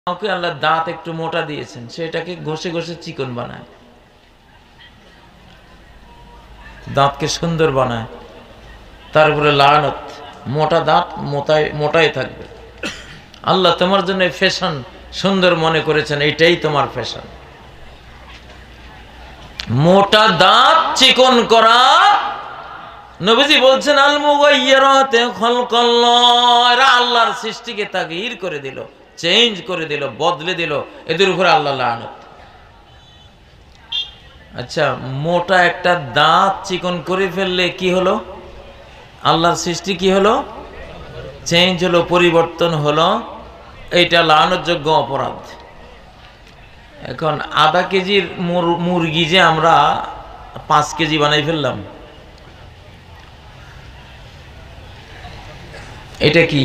কাউকে আল্লাহ দাঁত একটু মোটা দিয়েছেন, সেটাকে ঘষে ঘষে চিকন বানায়, দাঁতকে সুন্দর বানায়। তারপরে লানত, মোটা দাঁত মোটাই থাকবে। আল্লাহ তোমার জন্য ফ্যাশন সুন্দর মনে করেছেন, এটাই তোমার ফ্যাশন। মোটা দাঁত চিকন করা। নবীজি বলছেন আল মুগায়্যিরাতে খালকাল্লাহ, এরা আল্লাহর সৃষ্টিকে তাগয়ীর করে দিল, চেঞ্জ করে দিল, বদলে দিল, এদের উপরে আল্লাহ লানত। আচ্ছা, মোটা একটা দাঁত চিকন করে ফেললে কি হলো? আল্লাহর সৃষ্টি কি হলো? চেঞ্জ হলো, পরিবর্তন হলো। এইটা লানতযোগ্য অপরাধ। এখন আধা কেজির মুরগি যে আমরা 5 কেজি বানাই ফেললাম, এটা কি?